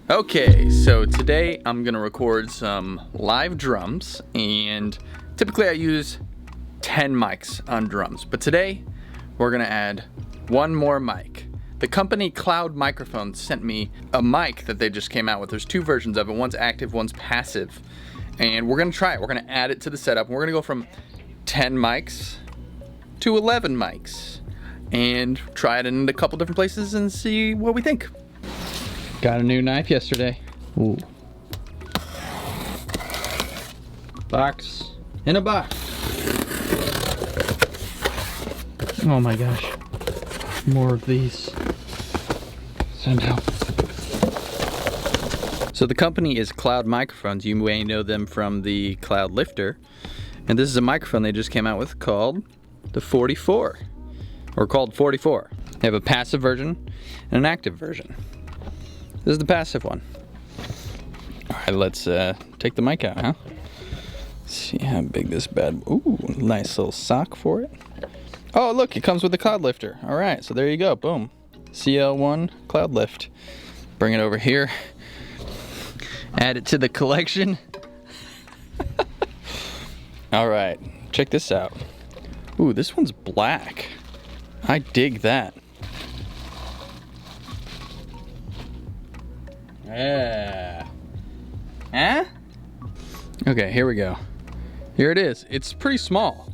Okay, so today I'm gonna record some live drums, and typically I use 10 mics on drums, but today we're gonna add one more mic. The company Cloud Microphones sent me a mic that they just came out with. There's two versions of it, one's active, one's passive, and we're gonna try it. We're gonna add it to the setup, and we're gonna go from 10 mics to 11 mics and try it in a couple different places and see what we think. Got a new knife yesterday. Ooh. Box in a box. Oh my gosh. More of these. Send help. So the company is Cloud Microphones. You may know them from the Cloud Lifter. And this is a microphone they just came out with called the 44. Or called 44. They have a passive version and an active version. This is the passive one. All right, let's take the mic out, huh? See how big this bad. Ooh, nice little sock for it. Oh, look, it comes with the Cloud Lifter. All right, so there you go, boom. CL1 Cloud Lift. Bring it over here. Add it to the collection. All right, check this out. Ooh, this one's black. I dig that. Yeah. Huh? Okay, here we go. Here it is. It's pretty small.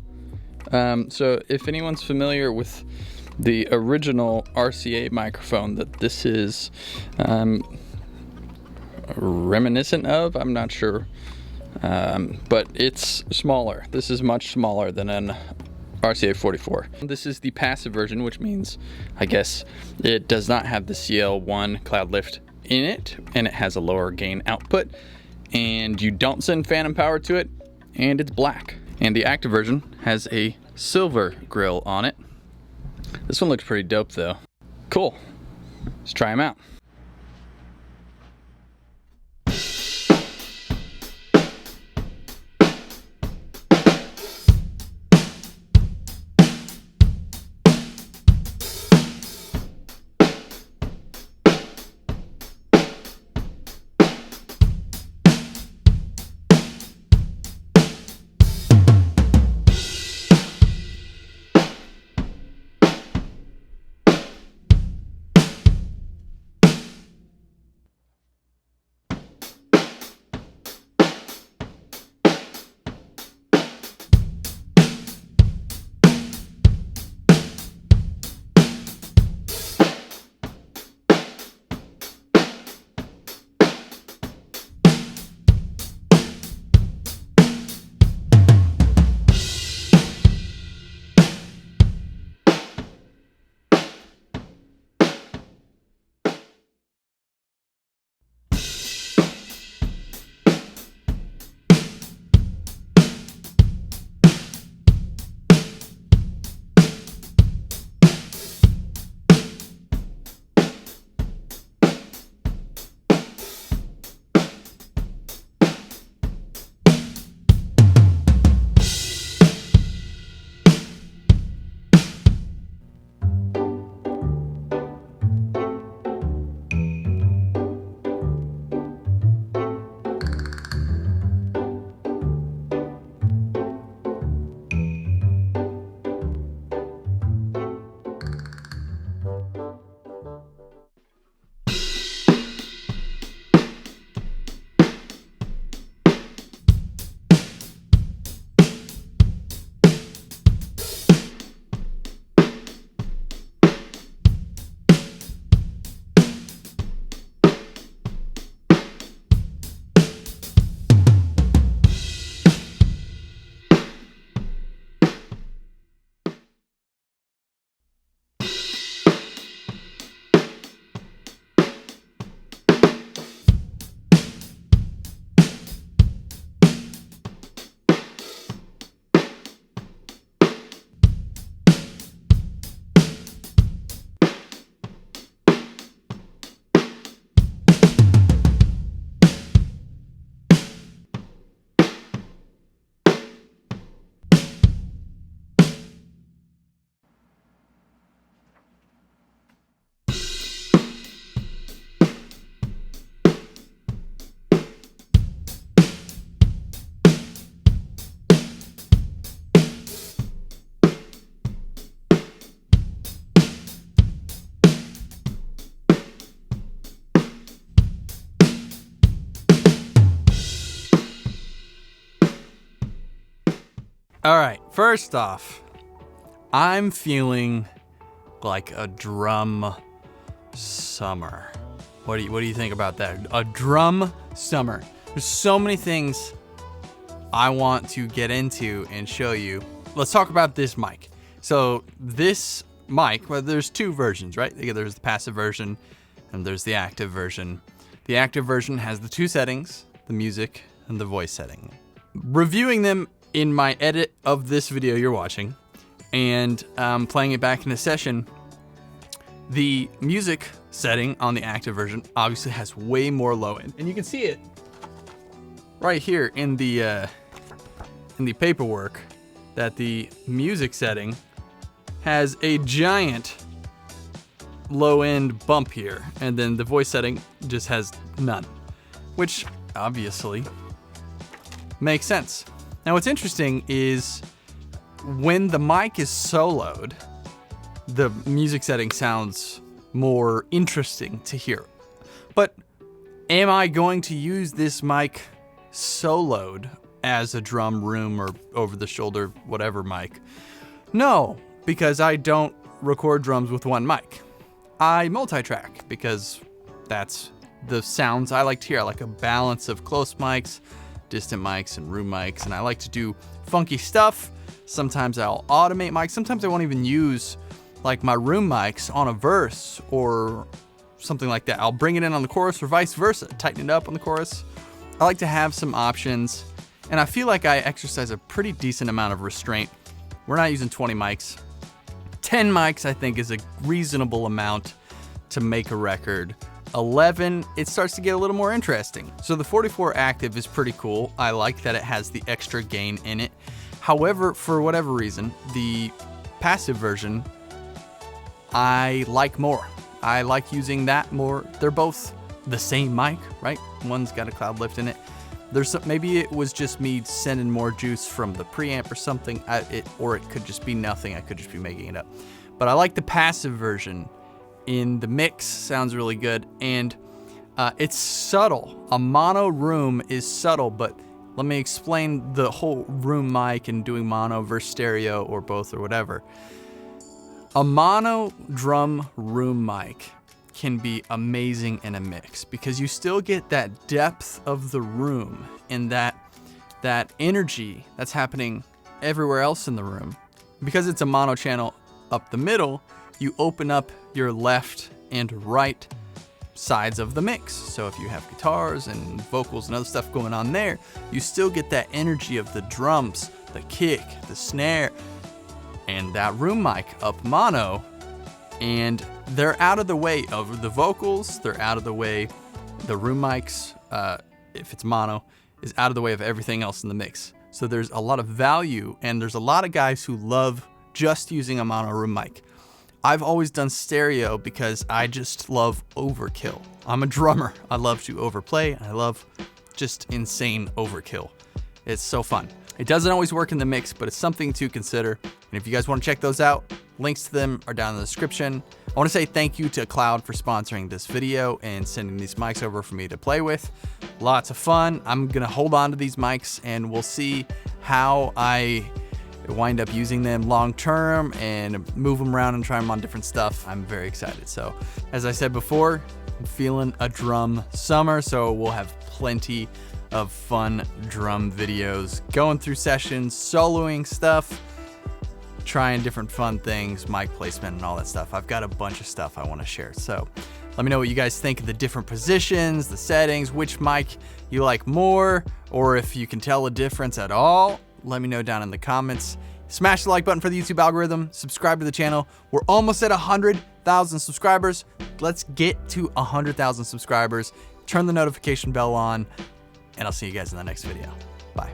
So if anyone's familiar with the original RCA microphone that this is reminiscent of, I'm not sure. But it's smaller. This is much smaller than an RCA 44. This is the passive version, which means, I guess, it does not have the CL1 Cloud Lift in it, and it has a lower gain output, and you don't send phantom power to it, and it's black. And the active version has a silver grill on it. This one looks pretty dope though. Cool. Let's try them out. All right, first off, I'm feeling like a drum summer. What do you think about that? A drum summer. There's so many things I want to get into and show you. Let's talk about this mic. So this mic, well, there's two versions, right? There's the passive version and there's the active version. The active version has the two settings, the music and the voice setting. Reviewing them in my edit of this video you're watching and playing it back in a session, the music setting on the active version obviously has way more low end. And you can see it right here in the paperwork that the music setting has a giant low end bump here, and then the voice setting just has none, which obviously makes sense. Now what's interesting is when the mic is soloed, the music setting sounds more interesting to hear. But am I going to use this mic soloed as a drum room or over the shoulder, whatever mic? No, because I don't record drums with one mic. I multi-track because that's the sounds I like to hear. I like a balance of close mics, distant mics, and room mics, and I like to do funky stuff. Sometimes I'll automate mics. Sometimes I won't even use like my room mics on a verse or something like that. I'll bring it in on the chorus or vice versa, tighten it up on the chorus. I like to have some options, and I feel like I exercise a pretty decent amount of restraint. We're not using 20 mics. 10 mics I think is a reasonable amount to make a record. 11, it starts to get a little more interesting. So the 44 active is pretty cool. I like that it has the extra gain in it. However, for whatever reason, the passive version I like more. I like using that more. They're both the same mic, right? One's got a cloud lift in it. Maybe it was just me sending more juice from the preamp or something, or it could just be nothing. I could just be making it up. But I like the passive version in the mix. Sounds really good, and it's subtle. A mono room is subtle, but let me explain the whole room mic and doing mono versus stereo or both or whatever. A mono drum room mic can be amazing in a mix because you still get that depth of the room and that energy that's happening everywhere else in the room. Because it's a mono channel up the middle, you open up your left and right sides of the mix. So if you have guitars and vocals and other stuff going on there, you still get that energy of the drums, the kick, the snare, and that room mic up mono, and they're out of the way of the vocals, they're out of the way, the room mics, if it's mono, is out of the way of everything else in the mix. So there's a lot of value, and there's a lot of guys who love just using a mono room mic. I've always done stereo because I just love overkill. I'm a drummer. I love to overplay. I love just insane overkill. It's so fun. It doesn't always work in the mix, but it's something to consider. And if you guys want to check those out, links to them are down in the description. I want to say thank you to Cloud for sponsoring this video and sending these mics over for me to play with. Lots of fun. I'm going to hold on to these mics and we'll see how I wind up using them long term and move them around and try them on different stuff. I'm very excited. So as I said before, I'm feeling a drum summer, so we'll have plenty of fun drum videos, going through sessions, soloing stuff, trying different fun things, mic placement and all that stuff. I've got a bunch of stuff I want to share. So let me know what you guys think of the different positions, the settings, which mic you like more, or if you can tell a difference at all. Let me know down in the comments. Smash the like button for the YouTube algorithm. Subscribe to the channel. We're almost at 100,000 subscribers. Let's get to 100,000 subscribers. Turn the notification bell on, and I'll see you guys in the next video. Bye.